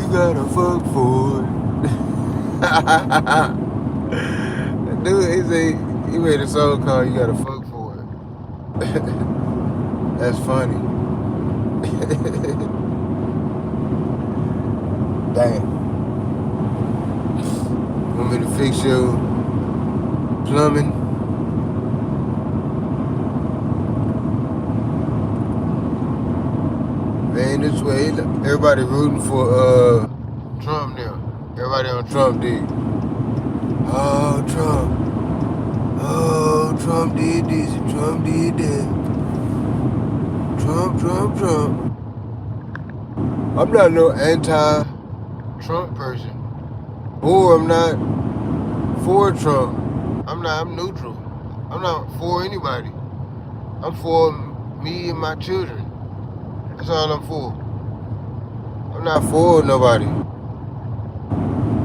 gotta fuck for it. Dude, he made a song called "You Gotta Fuck for It." That's funny. Damn. Want me to fix your plumbing? Venezuela. Everybody rooting for Trump now. Everybody on Trump did. Oh, Trump. Oh, Trump did this and Trump did that. Trump. I'm not no anti-Trump person. Or I'm not for Trump. I'm neutral. I'm not for anybody. I'm for me and my children. That's all I'm for. I'm not for nobody.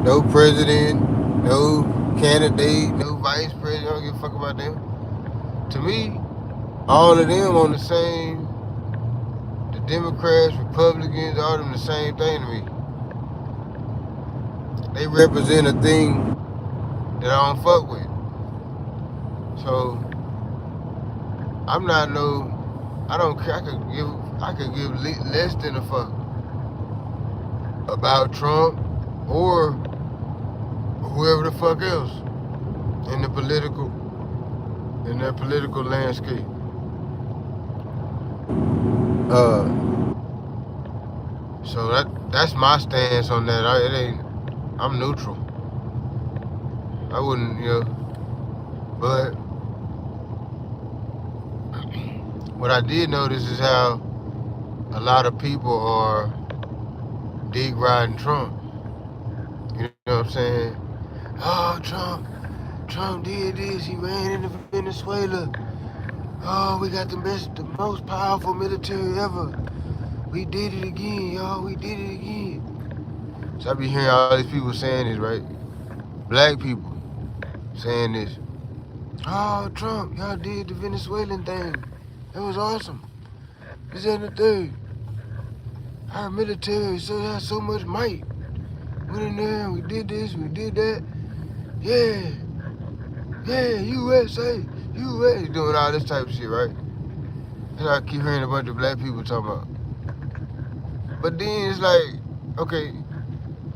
No president, no candidate, no vice president. I don't give a fuck about them. To me, all of them on the same, the Democrats, Republicans, all of them the same thing to me. They represent a thing that I don't fuck with. So I'm not no, I don't care. I could give less than a fuck about Trump or whoever the fuck else in that political landscape. So that's my stance on that. I'm neutral. I wouldn't, but what I did notice is how a lot of people are dig riding Trump. You know what I'm saying? Oh, Trump did this. He ran into Venezuela. Oh, we got the most powerful military ever. We did it again, y'all. We did it again. So I be hearing all these people saying this, right? Black people saying this. Oh, Trump, y'all did the Venezuelan thing. It was awesome. This and the third. Our military has so much might. Went in there, we did this, we did that. Yeah, USA, USA. Doing all this type of shit, right? And I keep hearing a bunch of black people talking about. But then it's like, okay,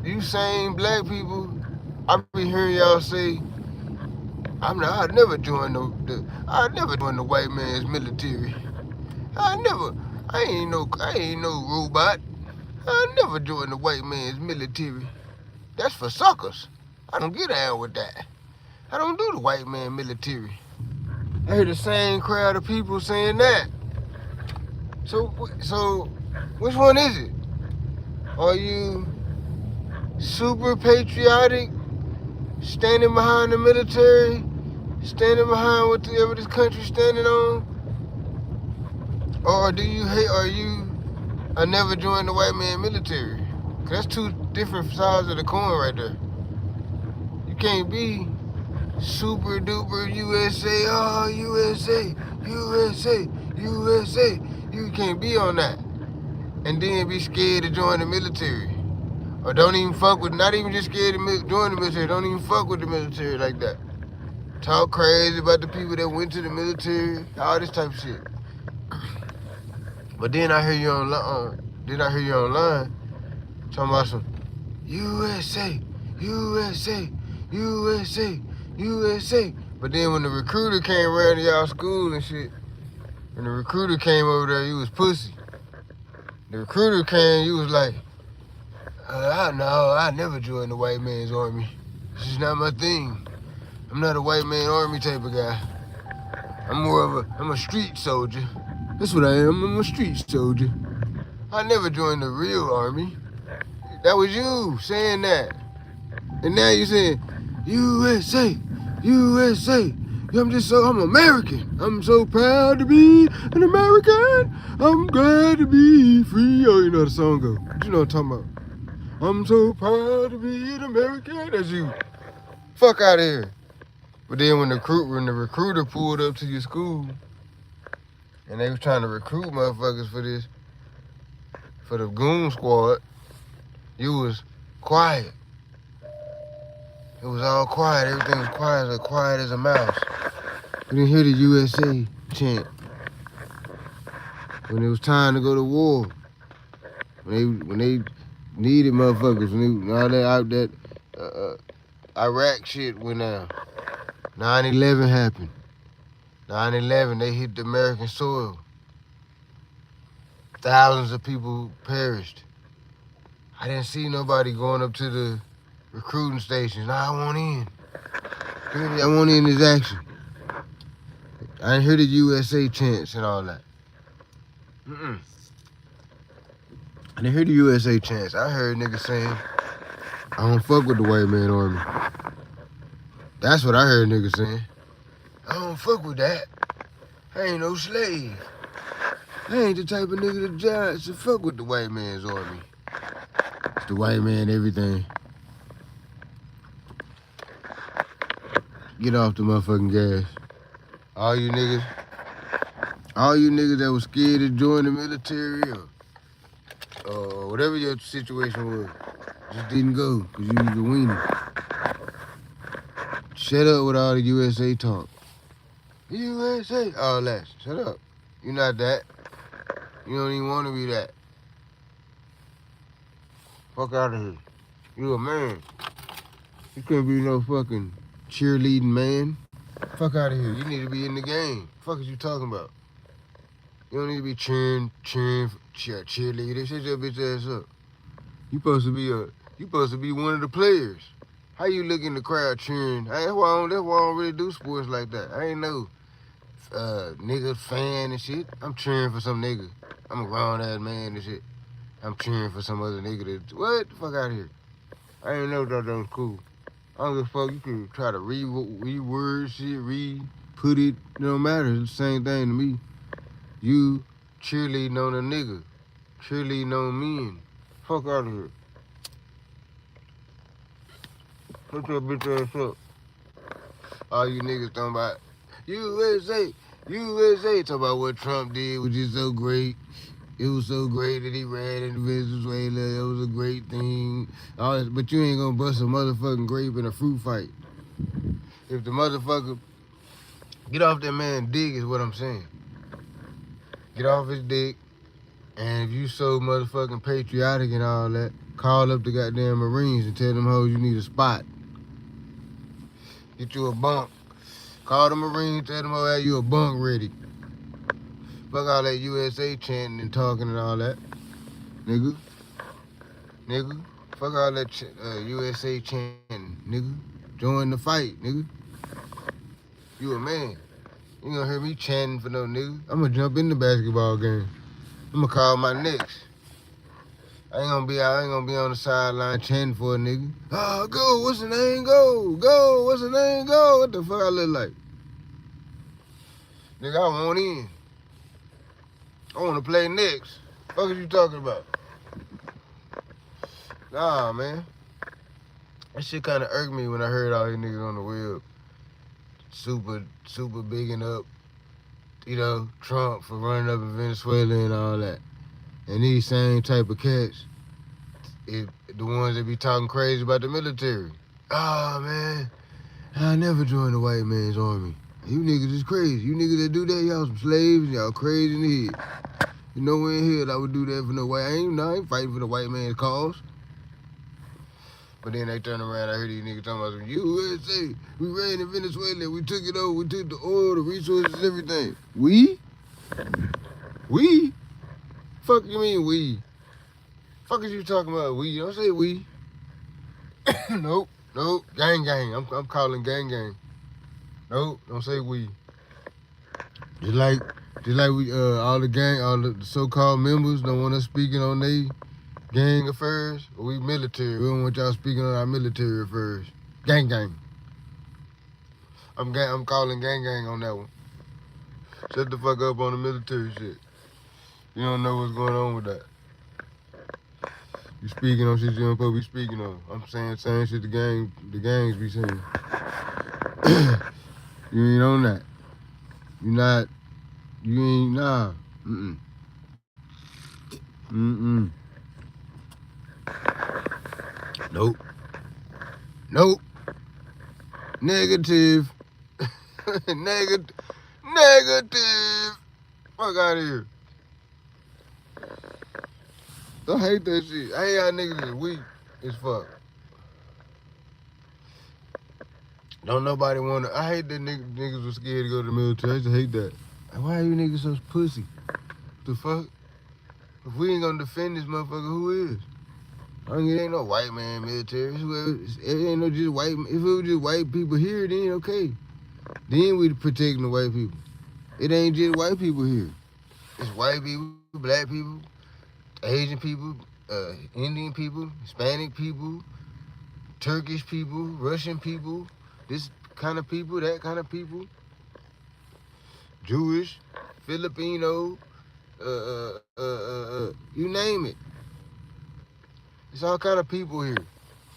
you same black people, I be hearing y'all say, I'd never join the white man's military. I ain't no robot. I never join the white man's military. That's for suckers. I don't get down with that. I don't do the white man military. I hear the same crowd of people saying that. So which one is it? Are you super patriotic, standing behind the military, standing behind whatever this country's standing on? Or are you I never joined the white man military? Cause that's two different sides of the coin right there. You can't be super duper USA, oh USA. You can't be on that. And then be scared to join the military. Or don't even fuck with, not even just scared to join the military, don't even fuck with the military like that. Talk crazy about the people that went to the military, all this type of shit. But then I hear you online talking about some USA. But then when the recruiter came around to y'all school and shit, when the recruiter came over there, you was pussy. The recruiter came, you was like, I never joined the white man's army. This is not my thing. I'm not a white man army type of guy. I'm a street soldier. That's what I am, I'm a street soldier. I never joined the real army. That was you saying that. And now you saying, USA. I'm American. I'm so proud to be an American. I'm glad to be free. Oh, you know how the song go. You know what I'm talking about. I'm so proud to be an American. That's you. Fuck out of here. But then when the recruiter pulled up to your school and they was trying to recruit motherfuckers for the goon squad, You was quiet. It was all quiet. Everything was quiet as a mouse. We didn't hear the USA chant when it was time to go to war. When they needed motherfuckers. When all that Iraq shit went down. 9/11 happened. 9/11, they hit the American soil. Thousands of people perished. I didn't see nobody going up to the recruiting stations. Nah, I want in. I want in this action. I didn't hear the USA chants and all that. I didn't hear the USA chants. I heard niggas saying, I don't fuck with the white man army. That's what I heard niggas saying. I don't fuck with that. I ain't no slave. I ain't the type of nigga to fuck with the white man's army. It's the white man everything. Get off the motherfucking gas. All you niggas that was scared to join the military or whatever your situation was, just didn't go because you was a weenie. Shut up with all the USA talk. USA, all that. Shut up. You're not that. You don't even want to be that. Fuck out of here. You a man. You couldn't be no fucking cheerleading man. Fuck out of here. You need to be in the game. Fuck is you talking about? You don't need to be cheerleading. Shut your bitch ass up. You supposed to be one of the players. How you look in the crowd cheering? That's why I don't really do sports like that. I ain't no nigga fan and shit. I'm cheering for some nigga. I'm a grown ass man and shit. I'm cheering for some other nigga that, what the fuck out of here? I ain't know that was cool. I don't give a fuck. You can try to reword shit, put it. It don't matter. It's the same thing to me. You cheerleading on a nigga. Cheerleading on men. Fuck out of here. Put your bitch ass up. All you niggas talking about USA. Talking about what Trump did, which is so great. It was so great that he ran into Venezuela. It was a great thing. All this, but you ain't gonna bust a motherfucking grape in a fruit fight. If the motherfucker get off that man's dick is what I'm saying. Get off his dick. And if you so motherfucking patriotic and all that, call up the goddamn Marines and tell them hoes you need a spot. Get you a bunk. Call the Marines, tell them hoes you a bunk ready. Fuck all that USA chanting and talking and all that. Nigga. Fuck all that USA chanting, nigga. Join the fight, nigga. You a man. You gonna hear me chanting for no nigga. I'm gonna jump in the basketball game. I'm gonna call my next. I ain't gonna be on the sideline chanting for a nigga. Oh, go, what's the name? Go, what's the name? Go. What the fuck I look like? Nigga, I want in. I wanna play next. Fuck is you talking about? Nah, man. That shit kinda irked me when I heard all these niggas on the web. Super bigging up, Trump for running up in Venezuela and all that. And these same type of cats, the ones that be talking crazy about the military. Ah, man, I never joined the white man's army. You niggas is crazy. You niggas that do that, y'all some slaves, y'all crazy in the head. You know where in hell I would do that for no white. I ain't fighting for the white man's cause. But then they turn around, I heard these niggas talking about some USA. We ran in Venezuela, we took it over, we took the oil, the resources, everything. We? Fuck you mean we? Fuck is you talking about we? Don't say we. Nope. Gang. I'm calling gang. Nope, don't say we. Just like we all the so-called members don't want us speaking on they gang affairs. We military. We don't want y'all speaking on our military affairs. Gang. I'm calling gang on that one. Shut the fuck up on the military shit. You don't know what's going on with that. You speaking on shit you don't supposed to be speaking on. I'm saying same shit the gangs be saying. You ain't on that. You ain't, nah. Mm-mm. Nope. Nope. Negative. Negative. Negative. Fuck out of here. I hate that shit. I hate how niggas is weak as fuck. Don't nobody wanna. I hate that niggas was scared to go to the military. I used to hate that. Why are you niggas so pussy? The fuck? If we ain't gonna defend this motherfucker, who is? It ain't no white man military. It ain't no just white. If it was just white people here, then okay. Then we protecting the white people. It ain't just white people here. It's white people, black people, Asian people, Indian people, Hispanic people, Turkish people, Russian people, this kind of people, that kind of people, Jewish, Filipino, you name it. It's all kind of people here.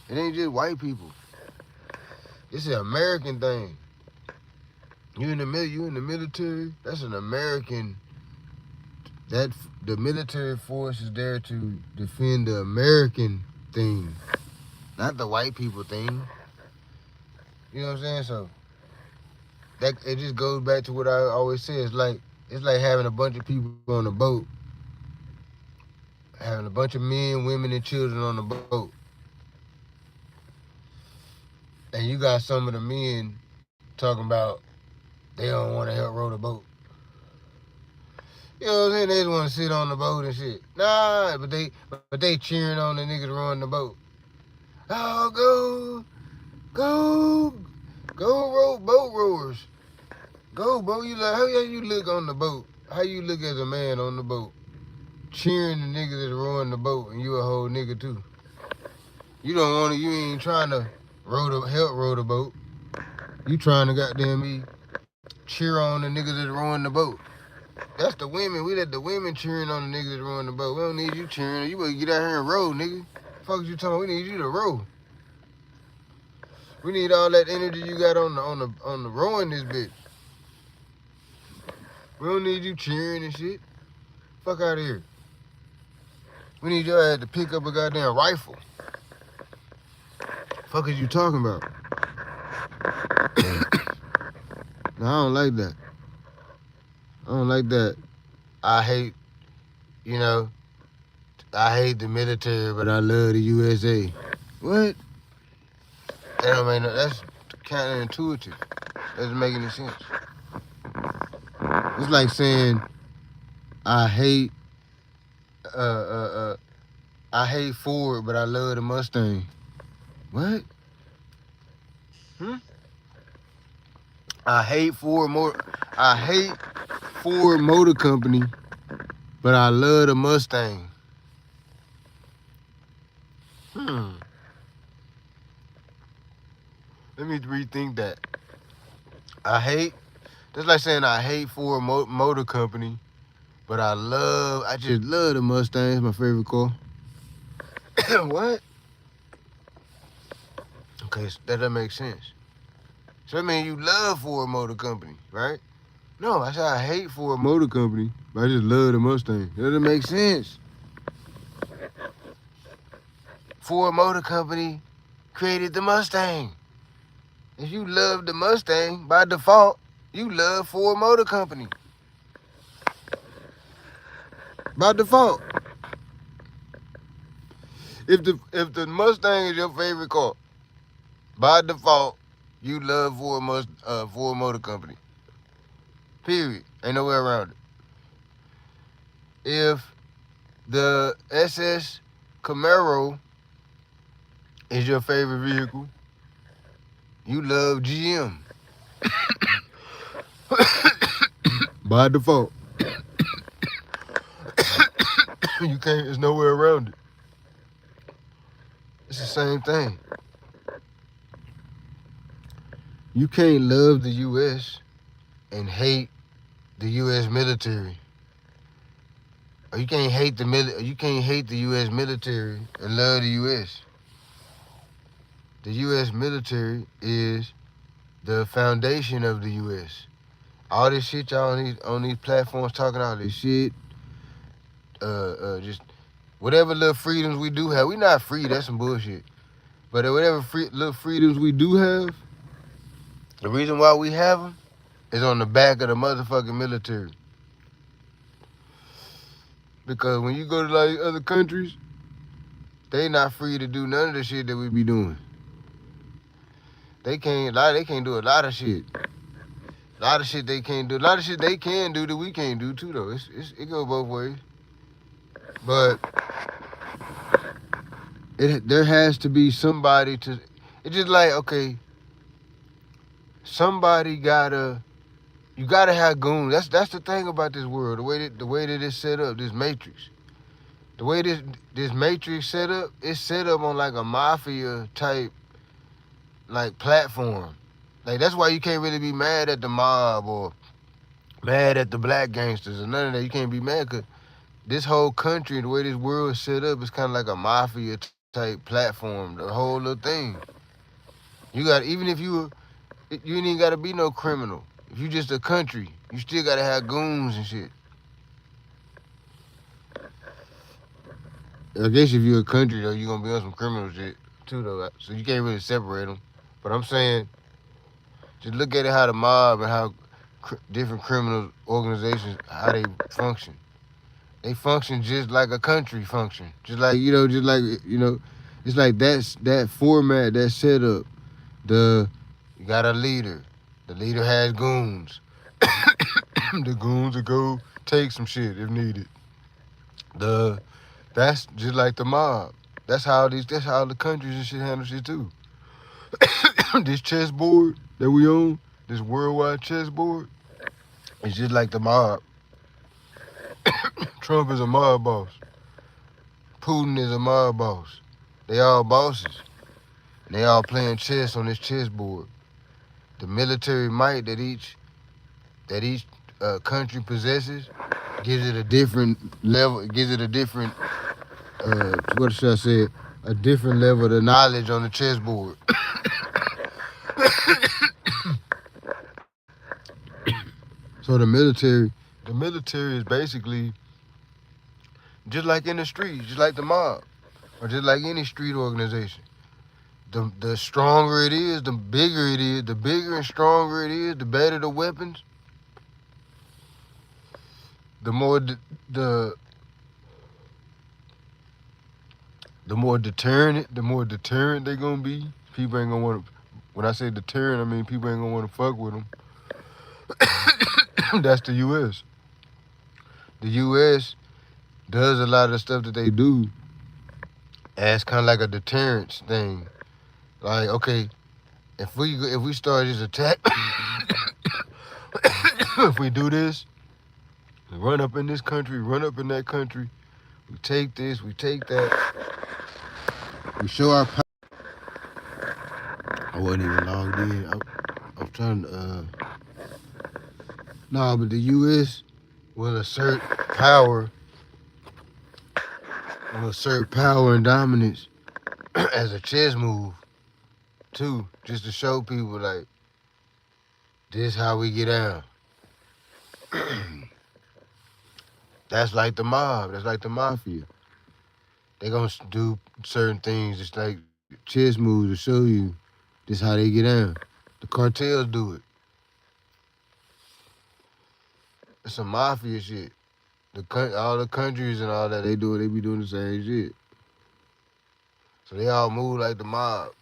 It ain't just white people. It's an American thing. You in the military. That's an American. That the military force is there to defend the American thing, not the white people thing. You know what I'm saying? So that it just goes back to what I always say. It's like having a bunch of people on a boat, having a bunch of men, women, and children on the boat, and you got some of the men talking about they don't want to help row the boat. You know what I'm saying? They just want to sit on the boat and shit. Nah, but they cheering on the niggas rowing the boat. Oh, go row, boat rowers. Go, bro. How you look on the boat? How you look as a man on the boat? Cheering the niggas that's rowing the boat, and you a whole nigga too. You don't want to. You ain't trying to help row the boat. You trying to goddamn me cheer on the niggas that's rowing the boat. That's the women. We let the women cheering on the niggas that's rowing the boat. We don't need you cheering. You better get out here and row, nigga. Fuck you talking? We need you to row. We need all that energy you got on the rowing this bitch. We don't need you cheering and shit. Fuck out of here. We need your ass to pick up a goddamn rifle. Fuck is you talking about? No, I don't like that. I don't like that. I hate the military, but I love the USA. What? That don't make no. That's counterintuitive. Doesn't make any sense. It's like saying I hate Ford, but I love the Mustang. What? I hate Ford Motor Company, but I love the Mustang. Let me rethink that. That's like saying I hate Ford Motor Company, but I just love the Mustang. It's my favorite car. What? Okay, so that doesn't make sense. So that means you love Ford Motor Company, right? No, I said I hate Ford Motor Company, but I just love the Mustang. That doesn't make sense. Ford Motor Company created the Mustang. If you love the Mustang, by default, you love Ford Motor Company. By default. If the Mustang is your favorite car, by default, you love Ford Motor Company. Period. Ain't no way around it. If the SS Camaro is your favorite vehicle, you love GM. By default. There's nowhere around it. It's the same thing. You can't love the U.S. and hate the U.S. military. Or you can't hate the U.S. military and love the U.S. The U.S. military is the foundation of the U.S. All this shit y'all on these platforms talking all this shit, just whatever little freedoms we do have, we not free. That's some bullshit. But whatever little freedoms we do have, the reason why we have them is on the back of the motherfucking military. Because when you go to like other countries, they not free to do none of the shit that we be doing. They can't do a lot of shit. A lot of shit they can't do. A lot of shit they can do that we can't do too though. It go both ways. But there has to be somebody to. It's just like, okay, somebody you gotta have goons. That's the thing about this world. The way that it's set up, this matrix. The way this matrix set up, it's set up on like a mafia type like platform. Like that's why you can't really be mad at the mob or mad at the black gangsters or none of that. You can't be mad because this whole country, the way this world is set up, is kind of like a mafia type platform. The whole little thing. You got even if you ain't even gotta be no criminal. If you just a country, you still gotta have goons and shit. I guess if you're a country though, you're gonna be on some criminal shit too though. So you can't really separate them. But I'm saying, just look at it how the mob and how different criminal organizations how they function. They function just like a country function. Just like it's like that format, that setup. You got a leader. The leader has goons. The goons will go take some shit if needed. That's just like the mob. That's how the countries and shit handle shit too. This chessboard that we own, this worldwide chessboard, it's just like the mob. Trump is a mob boss. Putin is a mob boss. They all bosses. And they all playing chess on this chessboard. The military might that each country possesses gives it a different level. Gives it a different what should I say? A different level of knowledge on the chessboard. So the military is basically just like in the streets, just like the mob, or just like any street organization. The stronger it is, the bigger it is, the bigger and stronger it is, the better the weapons, the more the more deterrent they gonna be. People ain't gonna want to. When I say deterrent, I mean people ain't gonna want to fuck with them. That's the U.S. The U.S. does a lot of the stuff that they do as kind of like a deterrence thing. Like, okay, if we start this attack, if we do this, we run up in this country, run up in that country, we take this, we take that, we show our power. I wasn't even logged in. I'm trying to. No, but the U.S. will assert power and dominance as a chess move too, just to show people like this how we get down. That's like the mob. That's like the mafia. They gonna do certain things. It's like chess moves to show you this how they get down. The cartels do it. It's some mafia shit. All the countries and all that they do it. They be doing the same shit. So they all move like the mob.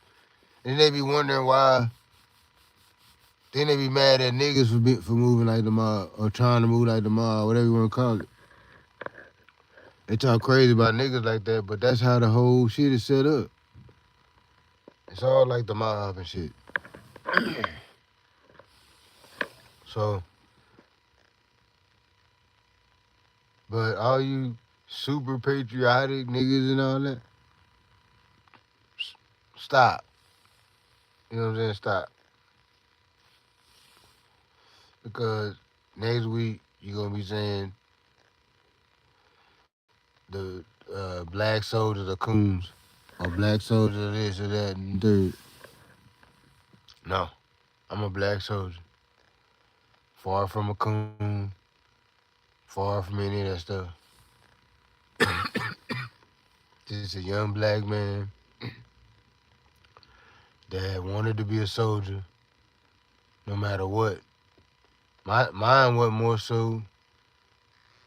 And they be wondering why. Then they be mad at niggas for moving like the mob or trying to move like the mob, whatever you want to call it. They talk crazy about niggas like that, but that's how the whole shit is set up. It's all like the mob and shit. So, but all you super patriotic niggas and all that, stop. You know what I'm saying? Stop. Because next week you're gonna be saying the black soldiers are coons, or black soldiers are this or that and third. No, I'm a black soldier. Far from a coon. Far from any of that stuff. Just a young black man that wanted to be a soldier no matter what. Mine wasn't more so.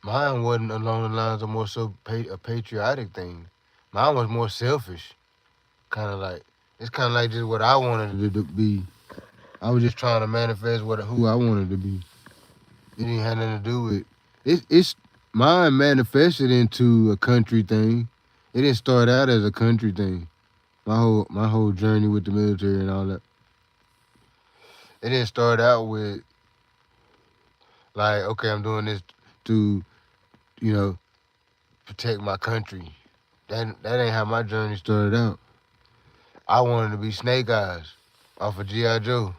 Mine wasn't along the lines of more so a patriotic thing. Mine was more selfish, kind of like it's kind of like just what I wanted it to be. I was just trying to manifest who I wanted to be. It didn't have nothing to do with it's mine manifested into a country thing. It didn't start out as a country thing. My whole journey with the military and all that. It didn't start out with like, okay, I'm doing this to, you know, protect my country. That ain't how my journey started out. I wanted to be Snake Eyes off of G.I. Joe.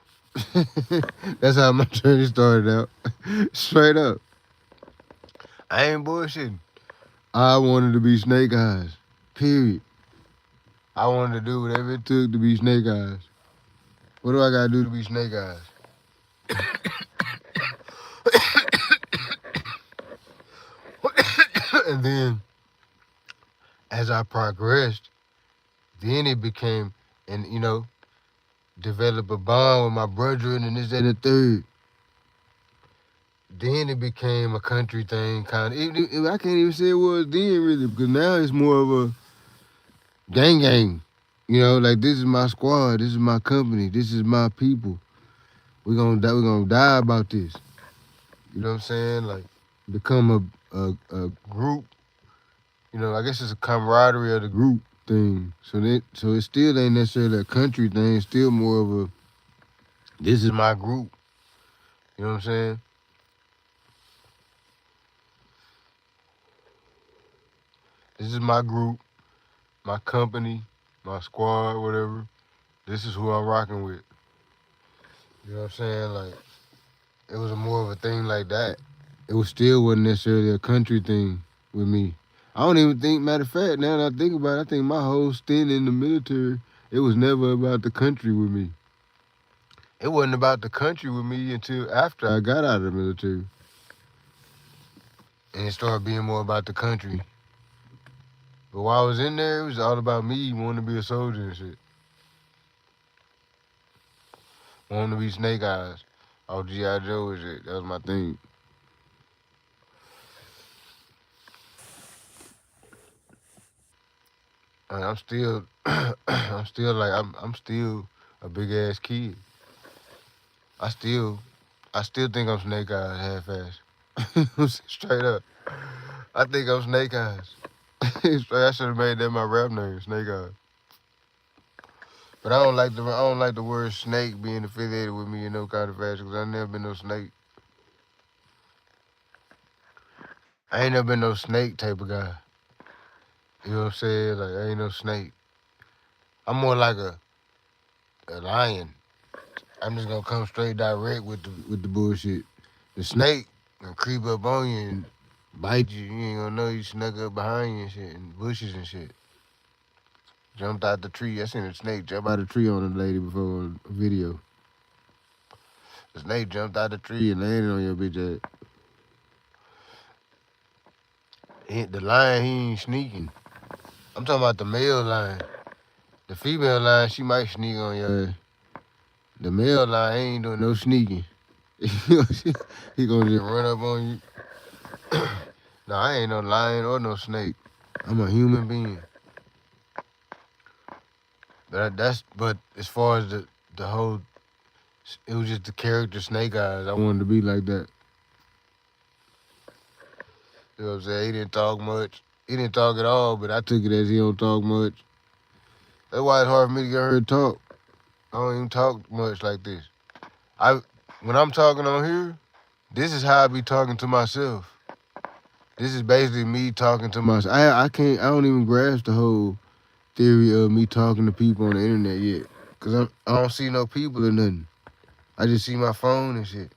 That's how my journey started out. Straight up. I ain't bullshitting. I wanted to be Snake Eyes. Period. I wanted to do whatever it took to be Snake Eyes. What do I gotta do to be Snake Eyes? And then as I progressed, then it became, and develop a bond with my brethren and this, that, and the third. Then it became a country thing, kind of. I can't even say it was then, really, because now it's more of a gang. Like this is my squad, this is my company, this is my people. We're gonna die about this. You know what I'm saying? Like become a group. I guess it's a camaraderie of the group thing. So it still ain't necessarily a country thing. It's still more of a this is my group. You know what I'm saying? This is my group, my company, my squad, whatever. This is who I'm rocking with. You know what I'm saying? Like it was more of a thing like that. It wasn't necessarily a country thing with me. I don't even think, matter of fact, now that I think about it, I think my whole stint in the military, it was never about the country with me. It wasn't about the country with me until after I got out of the military. And it started being more about the country. But while I was in there, it was all about me wanting to be a soldier and shit. Wanting to be Snake Eyes. All G.I. Joe and shit. That was my thing. And I'm still, I'm still a big ass kid. I still think I'm Snake Eyes half-ass. Straight up. I think I'm Snake Eyes. I should have made that my rap name, Snake Eyes. But I don't like the word snake being affiliated with me in no kind of fashion, because I never been no snake. I ain't never been no snake type of guy. You know what I'm saying? Like I ain't no snake. I'm more like a lion. I'm just gonna come straight direct with the bullshit. The snake gonna creep up on you and bite you. You ain't gonna know you snuck up behind you and shit, and bushes and shit. Jumped out the tree. I seen a snake jump out the tree on a lady before on a video. The snake jumped out the tree and landed on your bitch ass. The lion, he ain't sneaking. I'm talking about the male lion. The female lion, she might sneak on your ass. The male lion ain't doing no sneaking. He gonna just run up on you. No, I ain't no lion or no snake. I'm a human being. But as far as the whole, it was just the character Snake Eyes. I wanted to be like that. You know what I'm saying? He didn't talk much. He didn't talk at all, but I took it as he don't talk much. That's why it's hard for me to get her to talk. I don't even talk much like this. When I'm talking on here, this is how I be talking to myself. This is basically me talking to myself. I don't even grasp the whole theory of me talking to people on the internet yet. Cause I don't see no people or nothing. I just see my phone and shit.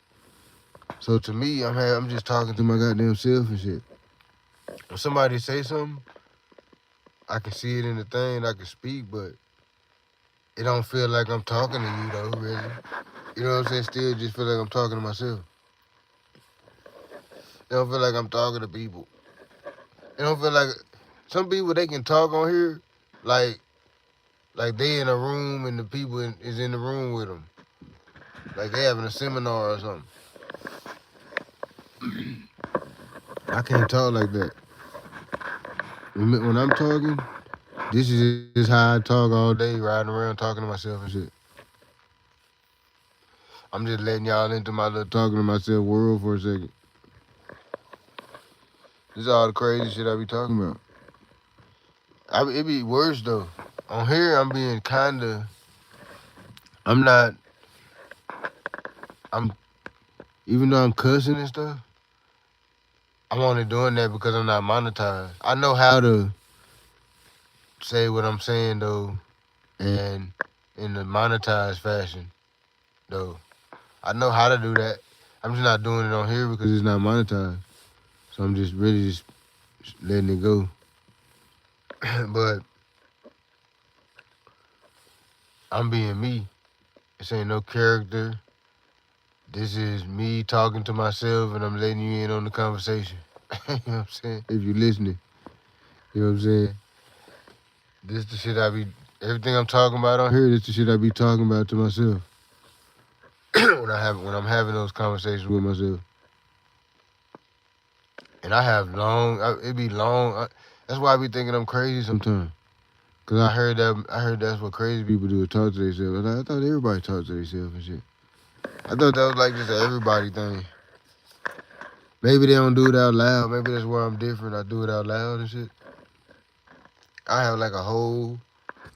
So to me, I'm just talking to my goddamn self and shit. If somebody say something, I can see it in the thing, I can speak, but it don't feel like I'm talking to you though, really. You know what I'm saying? Still just feel like I'm talking to myself. It don't feel like I'm talking to people. It don't feel like some people, they can talk on here like Like they in a room and the people is in the room with them. Like they having a seminar or something. I can't talk like that. When I'm talking, this is just how I talk all day, riding around talking to myself and shit. I'm just letting y'all into my little talking to myself world for a second. This is all the crazy shit I be talking about. It be worse though. On here, I'm being kinda. I'm not. I'm even though I'm cussing and stuff. I'm only doing that because I'm not monetized. I know how to say what I'm saying though, and in the monetized fashion though. I know how to do that. I'm just not doing it on here because it's not monetized. So I'm just really just letting it go. But I'm being me. This ain't no character. This is me talking to myself and I'm letting you in on the conversation. You know what I'm saying? If you're listening. You know what I'm saying? This the shit I be everything I'm talking about on here, this the shit I be talking about to myself. when I'm having those conversations with myself. And I have it be long. That's why I be thinking I'm crazy sometimes. Cause I heard that's what crazy people do, talk to themselves. I thought everybody talked to themselves and shit. I thought that was like just an everybody thing. Maybe they don't do it out loud. Maybe that's where I'm different. I do it out loud and shit. I have like a whole,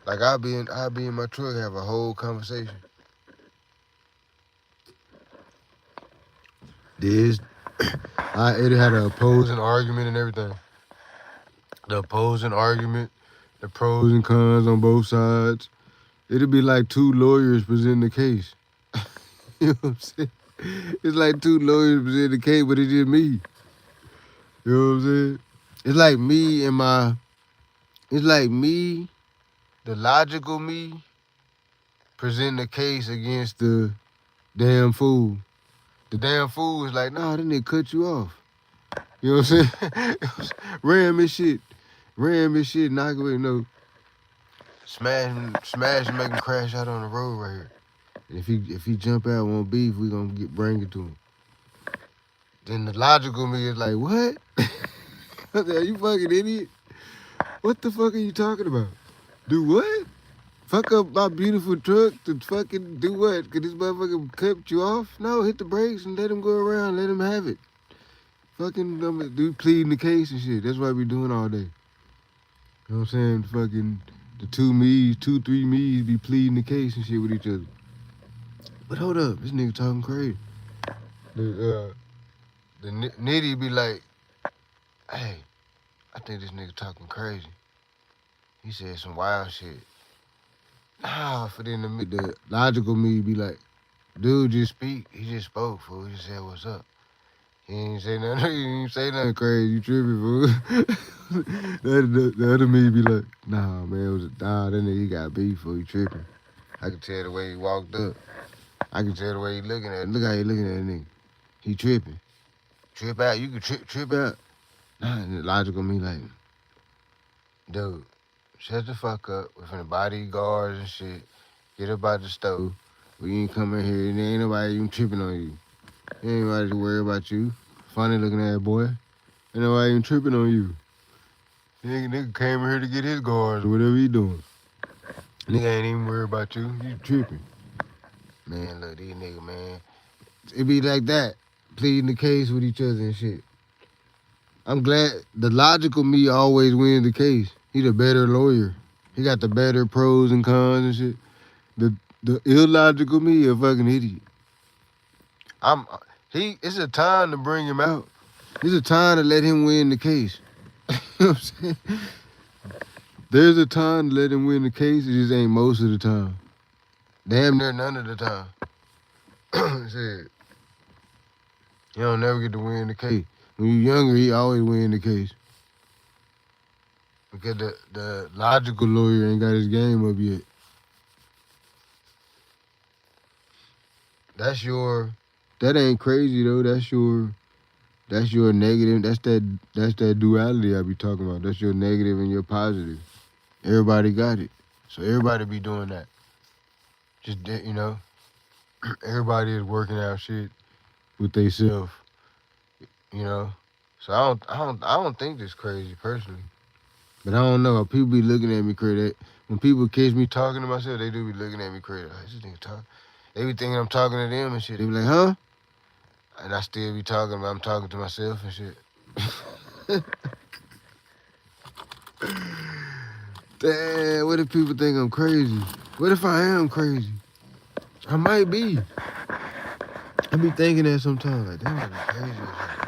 like I'll be in my truck, have a whole conversation. It had an opposing argument and everything. The opposing argument, the pros and cons on both sides. It'll be like two lawyers presenting the case. You know what I'm saying? It's like two lawyers presenting the case, but it's just me. You know what I'm saying? It's like me and it's like me, the logical me, presenting the case against the damn fool. The damn fool is like, nah, then they cut you off. You know what I'm saying? Ram his shit, knock away, no. Smash, make him crash out on the road right here. And if he jump out, want beef, we gonna bring it to him. Then the logical me is like, what? Are you fucking idiot? What the fuck are you talking about? Do what? Fuck up my beautiful truck to fucking do what? Could this motherfucker cut you off? No, hit the brakes and let him go around. Let him have it. Fucking do pleading the case and shit. That's what we doing all day. You know what I'm saying? Fucking the three me's be pleading the case and shit with each other. But hold up, this nigga talking crazy. The nitty be like, hey, I think this nigga talking crazy. He said some wild shit. Nah, for then the logical me be like, dude, just speak. He just spoke, fool. He just said, what's up? He ain't say nothing. He ain't say nothing crazy. You tripping, fool. the other me be like, nah, man, that nigga, he got beef, fool. He tripping. I can tell the way he walked up. I can tell the way he looking at it. Look how he looking at that nigga. He tripping. Trip out. You can trip out. Nah, and the logical me like, dude, shut the fuck up. We're finna bodyguards and shit. Get up out the stove. We ain't coming here and there ain't nobody even tripping on you. Ain't nobody to worry about you. Funny looking ass boy. Ain't nobody even tripping on you. Nigga came here to get his guards or whatever he doing. Nigga ain't even worried about you. You tripping. Man, look, these niggas, man. It be like that. Pleading the case with each other and shit. I'm glad the logical me always wins the case. He the better lawyer. He got the better pros and cons and shit. The illogical me a fucking idiot. It's a time to bring him out. It's a time to let him win the case. You know what I'm saying? There's a time to let him win the case. It just ain't most of the time. Damn near none of the time. Shit. You don't never get to win the case. When you're younger, he always win the case. Because the logical lawyer ain't got his game up yet. That ain't crazy though. That's your negative. That's that duality I be talking about. That's your negative and your positive. Everybody got it. So everybody be doing that. Just everybody is working out shit with theyself, you know. So I don't think this crazy personally. But I don't know. People be looking at me crazy. When people catch me talking to myself, they do be looking at me crazy. Like, this nigga talk. They be thinking I'm talking to them and shit. They be like, huh? And I still be talking, but I'm talking to myself and shit. Damn, what if people think I'm crazy? What if I am crazy? I might be. I be thinking that sometimes, like, damn, I'm crazy or something.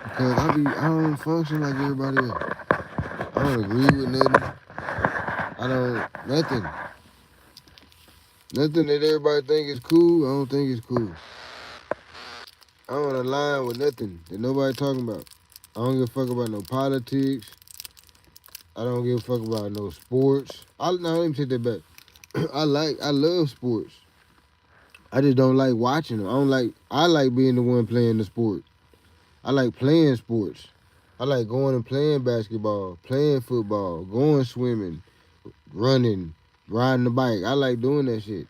Because I don't function like everybody else. I don't agree with nothing. Nothing. Nothing that everybody think is cool, I don't think it's cool. I don't align with nothing that nobody talking about. I don't give a fuck about no politics. I don't give a fuck about no sports. Let me take that back. I love sports. I just don't like watching them. I like being the one playing the sport. I like playing sports. I like going and playing basketball, playing football, going swimming, running, riding the bike. I like doing that shit.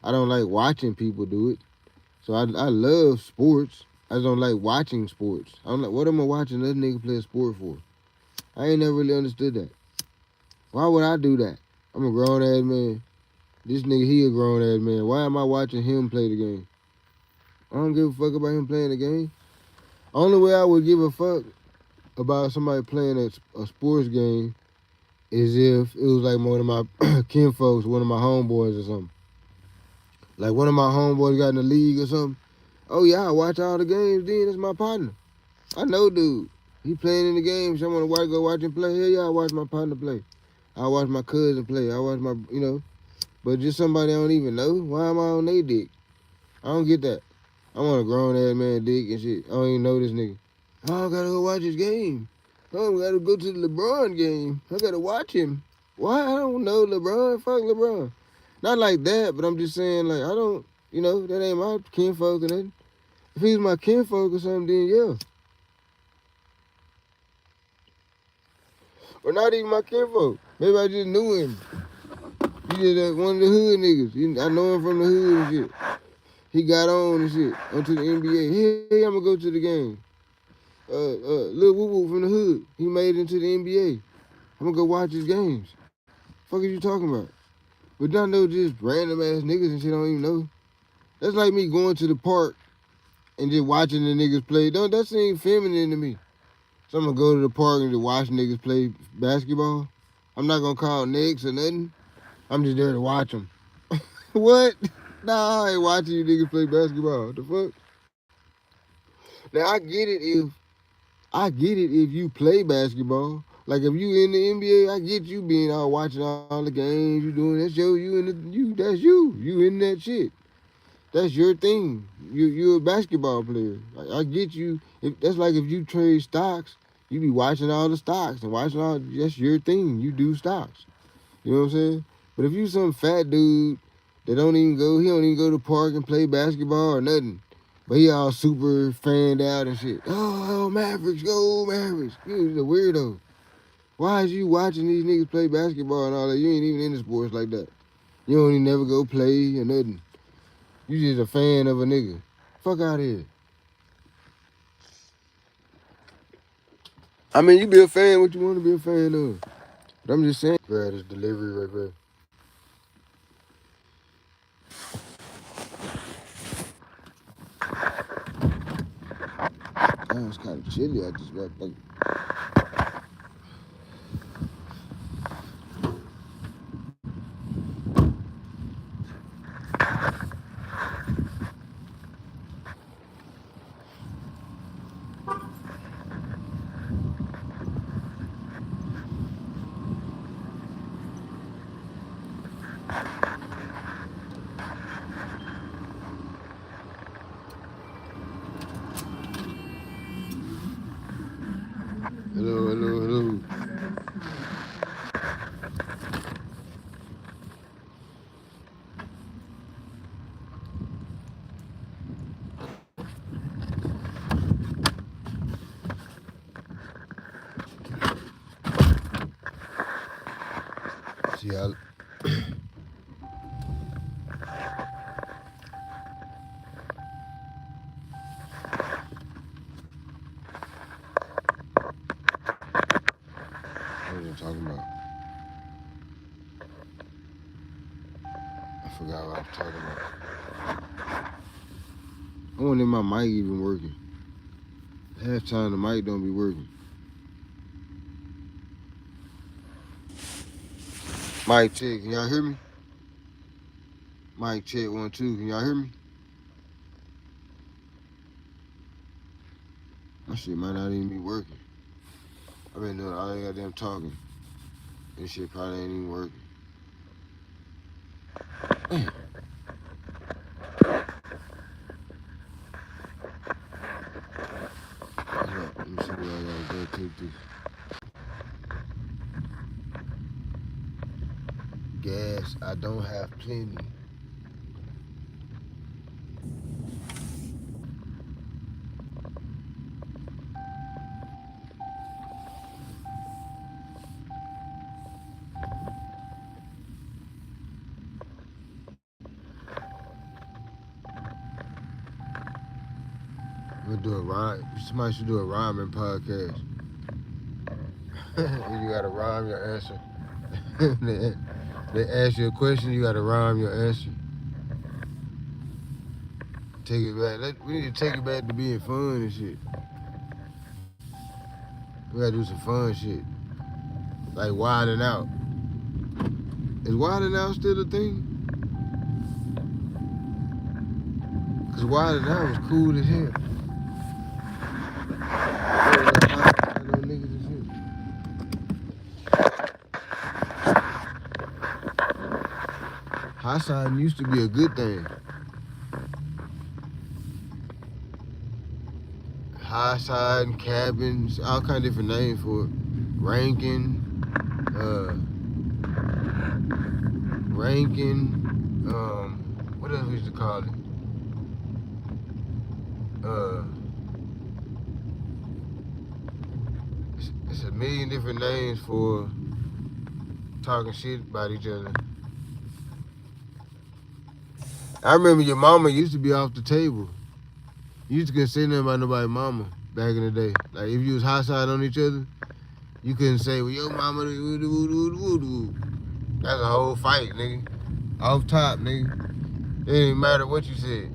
I don't like watching people do it. So I love sports. I just don't like watching sports. I'm like, what am I watching another nigga play a sport for? I ain't never really understood that. Why would I do that? I'm a grown ass man. This nigga, he a grown ass man. Why am I watching him play the game? I don't give a fuck about him playing the game. Only way I would give a fuck about somebody playing a sports game is if it was like one of my kinfolks, one of my homeboys or something. Like one of my homeboys got in the league or something. Oh yeah, I watch all the games then. It's my partner. I know dude. He playing in the game. So I want to go watch him play. Hell yeah, I watch my partner play. I watch my cousin play. I watch my. But just somebody I don't even know. Why am I on their dick? I don't get that. I'm on a grown ass man dick and shit. I don't even know this nigga. Oh, I gotta go watch his game. Oh, I gotta go to the LeBron game. I gotta watch him. Why? I don't know LeBron. Fuck LeBron. Not like that, but I'm just saying, like, I don't, that ain't my kinfolk or nothing. If he's my kinfolk or something, then yeah. Or not even my kinfolk. Maybe I just knew him. He just one of the hood niggas. I know him from the hood and shit. He got on and shit. Onto the NBA. Hey, I'm gonna go to the game. Lil Woo Woo from the hood. He made it into the NBA. I'm gonna go watch his games. Fuck is you talking about? But not no just random ass niggas and shit I don't even know. That's like me going to the park and just watching the niggas play. That seem feminine to me. So I'm gonna go to the park and just watch niggas play basketball. I'm not gonna call necks or nothing. I'm just there to watch them. What? Nah, I ain't watching you niggas play basketball. What the fuck? Now I get it if you play basketball. Like if you in the NBA, I get you being out watching all the games you doing. That's you. You in that shit. That's your thing. You're a basketball player. Like, I get you. That's like if you trade stocks, you be watching all the stocks and watching all. That's your thing. You do stocks. You know what I'm saying? But if you some fat dude that he don't even go to the park and play basketball or nothing. But he all super fanned out and shit. Oh, Mavericks, go Mavericks. You a weirdo. Why is you watching these niggas play basketball and all that? You ain't even into sports like that. You don't even never go play or nothing. You just a fan of a nigga. Fuck out of here. I mean, you be a fan what you want to be a fan of. But I'm just saying. Grab this delivery right there. Damn, it's kind of chilly. I just got like. What was I talking about? I forgot what I was talking about. I wonder if my mic even working. Half time the mic don't be working. Mic check, can y'all hear me? Mic check 1 2, can y'all hear me? My shit might not even be working. I've been doing all that goddamn talking. This shit probably ain't even working. Let me see where I gotta go take this. Gas, I don't have plenty. We'll do a rhyme. Somebody should do a rhyming podcast. You gotta rhyme your answer. They ask you a question, you gotta rhyme your answer. Take it back. We need to take it back to being fun and shit. We gotta do some fun shit. Like wilding out. Is wilding out still a thing? Cause wilding out was cool as hell. I know niggas as shit. High siding used to be a good thing. High siding, cabins, all kind of different names for it. Ranking, what else we used to call it? It's a million different names for talking shit about each other. I remember your mama used to be off the table. You used to couldn't say nothing about nobody's mama back in the day. Like if you was high side on each other, you couldn't say, well, your mama, that's a whole fight, nigga. Off top, nigga. It didn't matter what you said.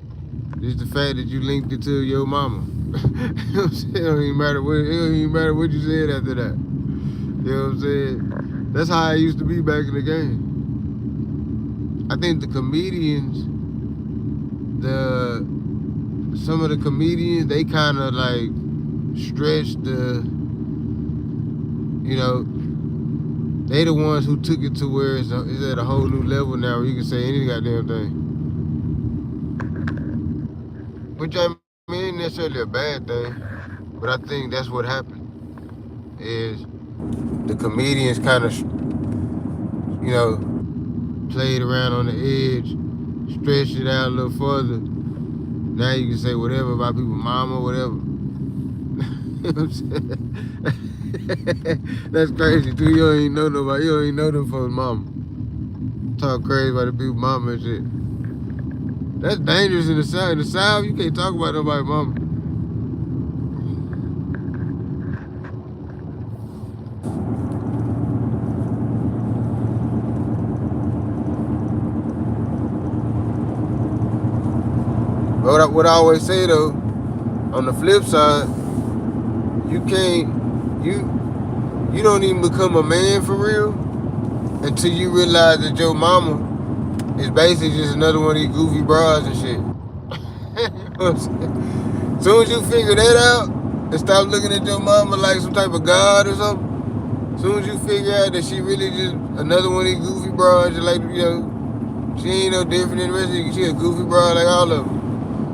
Just the fact that you linked it to your mama. You know what I'm saying? It don't even matter what you said after that. You know what I'm saying? That's how it used to be back in the game. I think the comedians, some of the comedians, they kind of like stretched the, you know, they the ones who took it to where it's at a whole new level now where you can say any goddamn thing. Which I mean, ain't necessarily a bad thing, but I think that's what happened. Is the comedians kind of, you know, played around on the edge, stretched it out a little further. Now you can say whatever about people's mama, whatever. You know what I'm saying? That's crazy too. You don't even know nobody. You don't even know them folks' mama. Talk crazy about the people's mama and shit. That's dangerous in the South. In the South, you can't talk about nobody's mama. But what I always say though, on the flip side, you don't even become a man for real until you realize that your mama is basically just another one of these goofy bras and shit. You know what I'm saying? As soon as you figure that out and stop looking at your mama like some type of god or something, as soon as you figure out that she really just another one of these goofy bras, just like, you know, she ain't no different than the rest of you. She a goofy bra like all of them.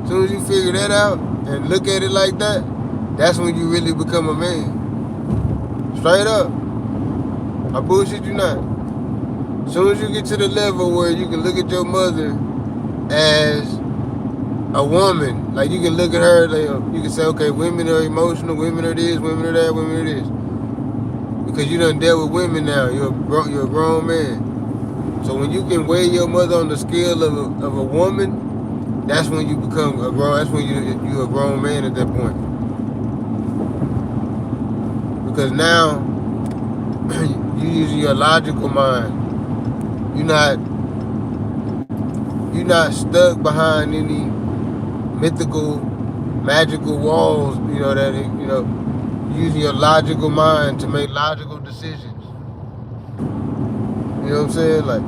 As soon as you figure that out and look at it like that, that's when you really become a man. Straight up. I bullshit you not. As soon as you get to the level where you can look at your mother as a woman, like you can look at her, like, you can say, okay, women are emotional, women are this, women are that, women are this. Because you done dealt with women now. You're a grown man. So when you can weigh your mother on the scale of a woman, that's when you become a grown. That's when you a grown man at that point. Because now you using your logical mind. You're not stuck behind any mythical, magical walls. You know that using your logical mind to make logical decisions. You know what I'm saying? Like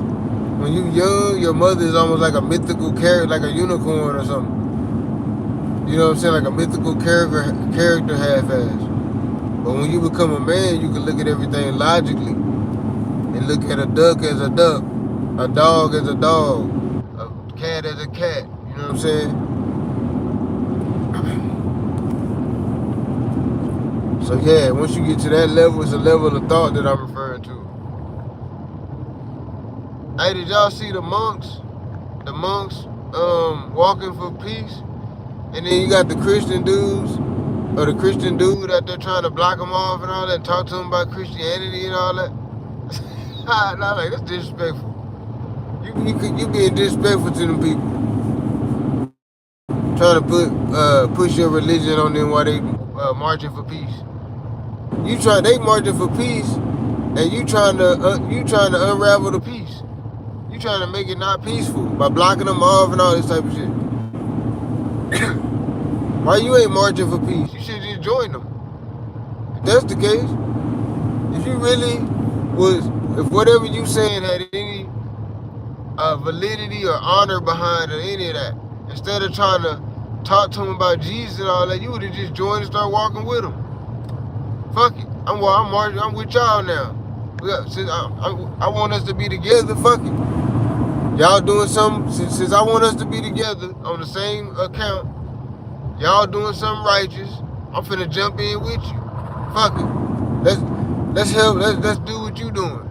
when you young, your mother is almost like a mythical character, like a unicorn or something. You know what I'm saying? Like a mythical character half-ass. But when you become a man, you can look at everything logically and look at a duck as a duck, a dog as a dog, a cat as a cat. You know what I'm saying? So yeah, once you get to that level, it's a level of thought that I'm referring to. Hey, did y'all see the monks? The monks walking for peace, and then you got the Christian dudes, or the Christian dude out there trying to block them off and all that, and talk to them about Christianity and all that. Nah, like that's disrespectful. You being disrespectful to them people, trying to push your religion on them while they marching for peace. They marching for peace, and you trying to unravel the peace. You trying to make it not peaceful by blocking them off and all this type of shit. Why you ain't marching for peace? You should just join them. If that's the case, if you really if whatever you saying had any validity or honor behind or any of that, instead of trying to talk to them about Jesus and all that, you would have just joined and start walking with them. Fuck it. I'm marching. I'm with y'all now. Since I want us to be together, fuck it. Y'all doing something, since I want us to be together on the same account, y'all doing something righteous, I'm finna jump in with you. Fuck it. Let's help. Let's do what you doing.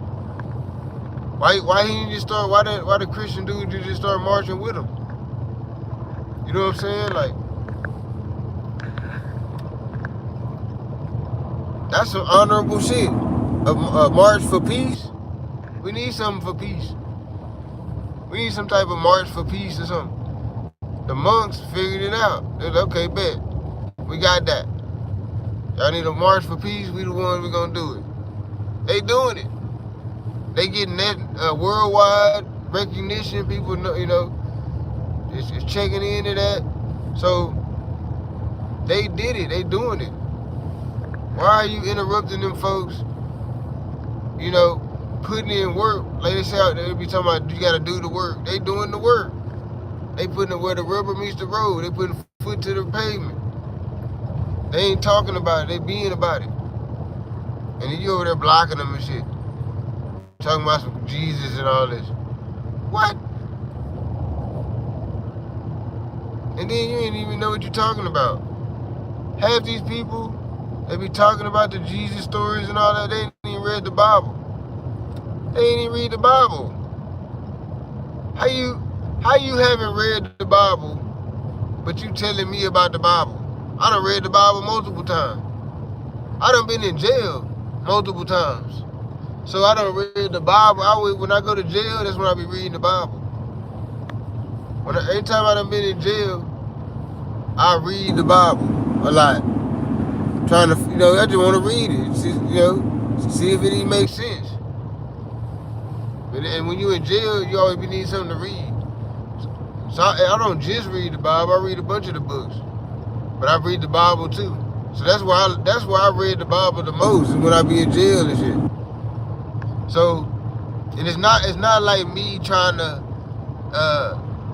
Why he just start? Why the Christian dude just start marching with him? You know what I'm saying? Like that's some honorable shit. A march for peace. We need something for peace. We need some type of march for peace or something. The monks figured it out. They're like, okay, bet. We got that. Y'all need a march for peace. We the ones we gonna do it. They doing it. They getting that worldwide recognition. People know, it's checking into that. So they did it. They doing it. Why are you interrupting them folks? Putting in work. Like they say out there, they be talking about you gotta do the work. They doing the work. They putting it where the rubber meets the road. They putting foot to the pavement. They ain't talking about it. They being about it. And then you over there blocking them and shit. Talking about some Jesus and all this. What? And then you ain't even know what you're talking about. Half these people, they be talking about the Jesus stories and all that. They ain't even read the Bible. They ain't even read the Bible. How you haven't read the Bible, but you telling me about the Bible? I done read the Bible multiple times. I done been in jail multiple times. So I done read the Bible. When I go to jail, that's when I be reading the Bible. Every time I done been in jail, I read the Bible a lot. Trying to, I just want to read it. See if it even makes sense. And when you in jail, you always need something to read. So I don't just read the Bible. I read a bunch of the books, but I read the Bible too. So that's why I read the Bible the most, is when I be in jail and shit. So, and it's not like me trying to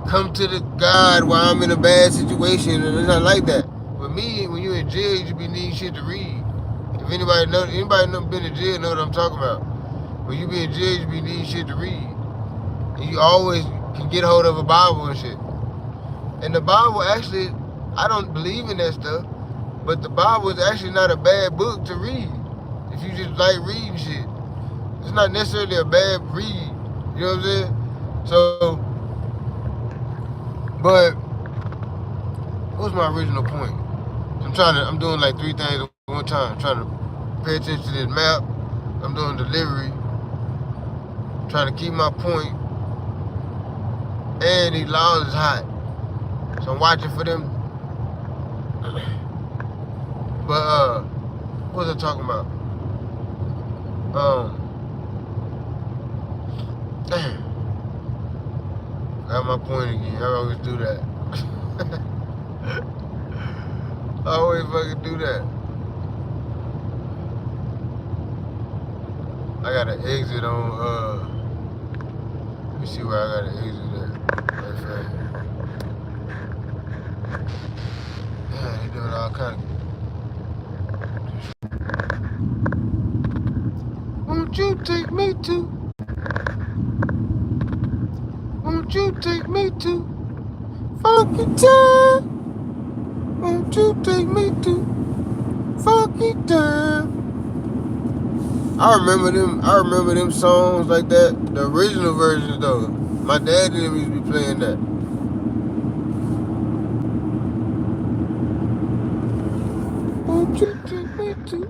come to the God while I'm in a bad situation, and it's not like that. But me, when you're in jail, you should be needing shit to read. If anybody been in jail know what I'm talking about. When you be in jail, you be needing shit to read. And you always can get hold of a Bible and shit. And the Bible actually, I don't believe in that stuff, but the Bible is actually not a bad book to read. If you just like reading shit. It's not necessarily a bad read. You know what I'm saying? So, but what's my original point? I'm doing like 3 things at one time. I'm trying to pay attention to this map. I'm doing delivery. I'm trying to keep my point. And these laws is hot. So I'm watching for them. But what was I talking about? Damn. Got my point again. I always do that. I always fucking do that. I gotta exit on let me see where I gotta exit at. That's right. Yeah, they doing all kind of. Won't you take me to? Won't you take me to funky time? Won't you take me to funky time? I remember them songs like that. The original versions though. My dad didn't used to be playing that. Won't you take me to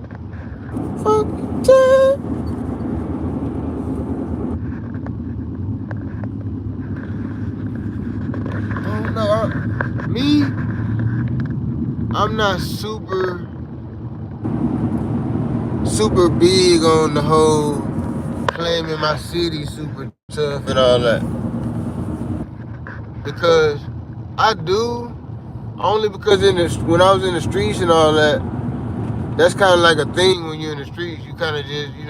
funky time? I don't know. I'm not super big on the whole claiming my city super tough and all that. Because I do, only because when I was in the streets and all that, that's kind of like a thing when you're in the streets. You kind of just, you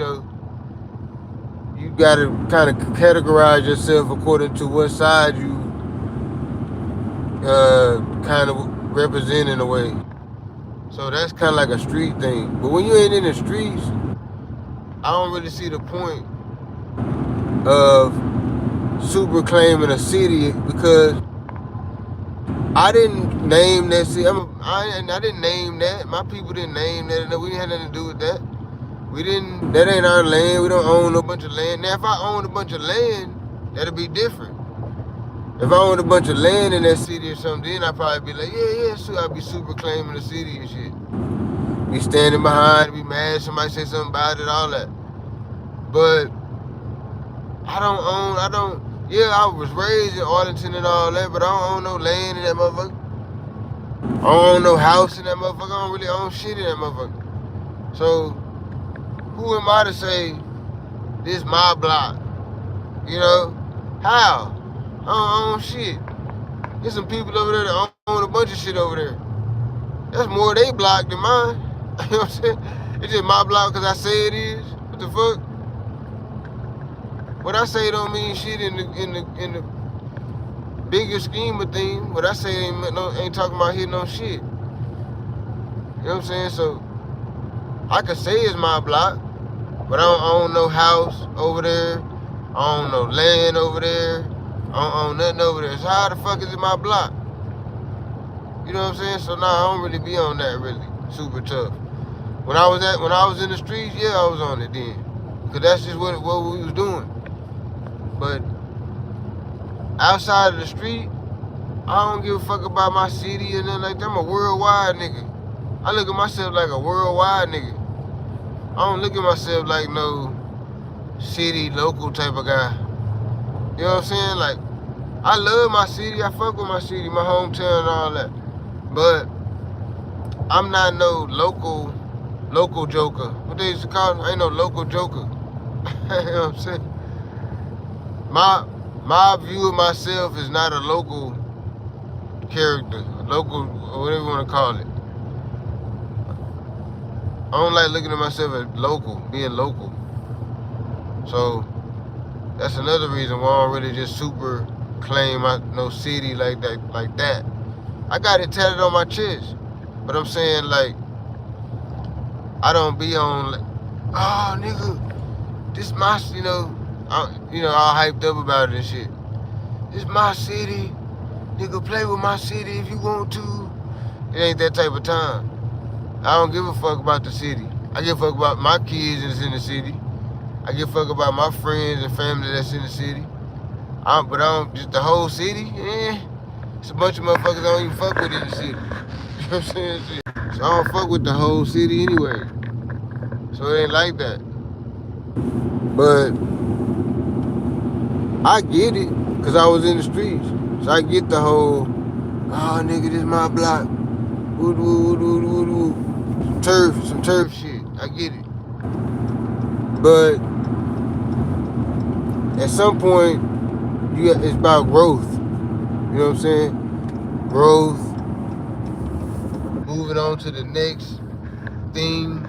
got to kind of categorize yourself according to what side you kind of represent in a way. So that's kind of like a street thing. But when you ain't in the streets, I don't really see the point of super claiming a city because I didn't name that city. I didn't name that. My people didn't name that. We didn't have nothing to do with that. That ain't our land. We don't own a bunch of land. Now, if I owned a bunch of land, that'd be different. If I owned a bunch of land in that city or something, then I'd probably be like, yeah, so I'd be super claiming the city and shit. Be standing behind, be mad, somebody say something about it, all that. But I was raised in Arlington and all that, but I don't own no land in that motherfucker. I don't own no house in that motherfucker. I don't really own shit in that motherfucker. So, who am I to say, this my block? How? I don't own shit. There's some people over there that own a bunch of shit over there. That's more they block than mine. You know what I'm saying? It's just my block because I say it is. What the fuck? What I say don't mean shit in the bigger scheme of things. What I say ain't talking about hitting on shit. You know what I'm saying? So I could say it's my block, but I don't own no house over there. I don't own no land over there. I don't own nothing over there. So how the fuck is it my block? You know what I'm saying? So I don't really be on that really super tough. When I was in the streets, yeah, I was on it then. Cause that's just what we was doing. But outside of the street, I don't give a fuck about my city and nothing like that. I'm a worldwide nigga. I look at myself like a worldwide nigga. I don't look at myself like no city, local type of guy. You know what I'm saying? Like, I love my city. I fuck with my city, my hometown and all that. But I'm not no local joker. What they used to call it? I ain't no local joker. You know what I'm saying? My view of myself is not a local character, local, or whatever you want to call it. I don't like looking at myself as local, being local. So that's another reason why I don't really just super claim no city like that. I got it tatted on my chest, but I'm saying like I don't be on like, oh nigga, this my all hyped up about it and shit. This my city, nigga, play with my city if you want to. It ain't that type of time. I don't give a fuck about the city. I give a fuck about my kids that's in the city. I give a fuck about my friends and family that's in the city. But I don't, just the whole city, it's a bunch of motherfuckers I don't even fuck with in the city. You know what I'm saying? So I don't fuck with the whole city anyway. So it ain't like that. But I get it, Cause I was in the streets. So I get the whole, oh nigga, this my block. Wood, wood, wood, wood, wood. Some turf shit. I get it. But at some point, it's about growth. You know what I'm saying? Growth. Moving on to the next thing.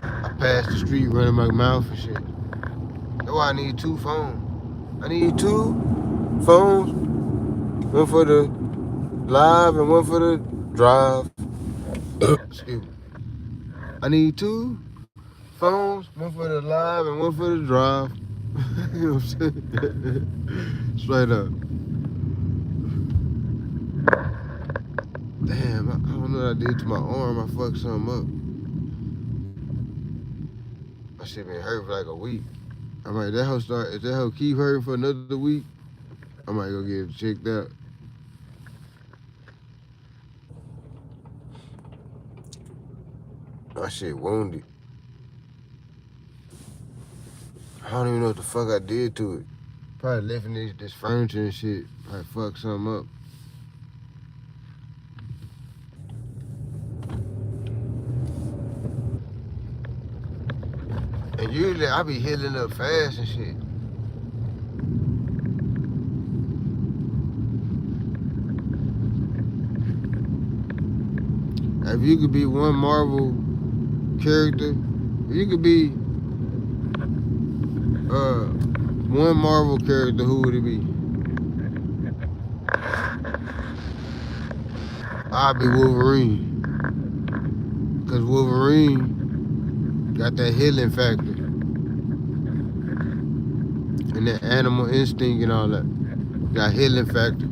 I pass the street running my mouth and shit. That's why I need 2 phones. I need 2 phones. One for the live and one for the drive. Excuse me. I need 2 phones, one for the live and one for the drive. You know what I'm saying? Straight up. Damn, I don't know what I did to my arm. I fucked something up. My shit been hurt for like a week. I might, if that hoe keep hurting for another week, I might go get it checked out. My shit wounded. I don't even know what the fuck I did to it. Probably lifting this furniture and shit. Probably fuck something up. And usually I be healing up fast and shit. If you could be one Marvel character, if you could be one Marvel character, who would it be? I'd be Wolverine. Cause Wolverine got that healing factor. And that animal instinct and all that. Got healing factor.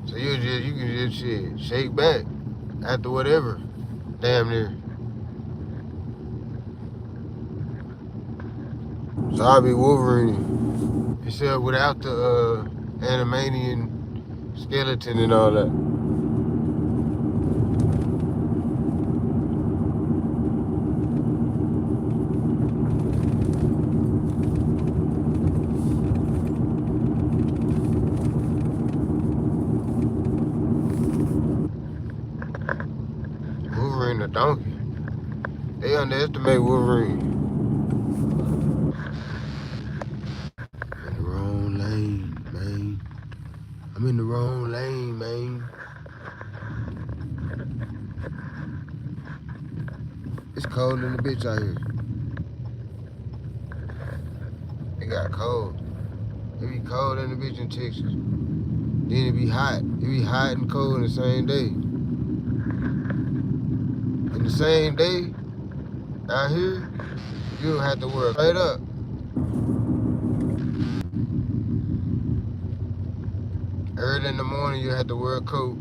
So you can just shit, shake back after whatever. Damn near. So I'll be Wolverine. Except without the Animanian skeleton and all that. Wolverine a donkey. They underestimate Wolverine. In the wrong lane, man. I'm in the wrong lane, man. It's cold in the bitch out here. It got cold. It be cold in the bitch in Texas. Then it be hot. It be hot and cold in the same day. In the same day, out here, you don't have to wear straight up. Early in the morning, you have to wear a coat.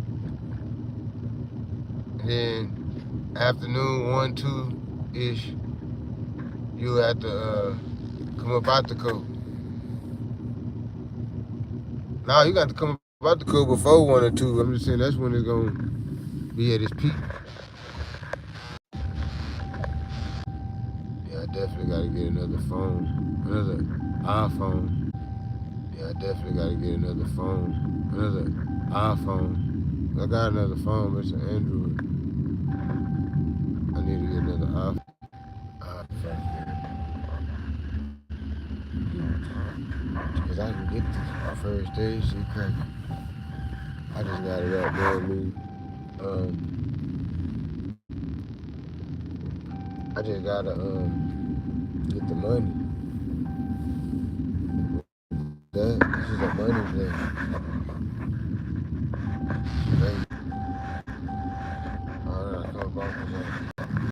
And then afternoon, 1, 2-ish, you have to come up out the coat. Now you got to come up out the coat before 1 or 2. I'm just saying that's when it's gonna be at its peak. Yeah, I definitely gotta get another phone, another iPhone. Yeah, I definitely gotta get another phone, another iPhone. I got another phone, but it's an Android. I need to get another iPhone. Cause I can get the first day, shit cracking. I just got it up there, me. I just gotta get the money. This is a money thing.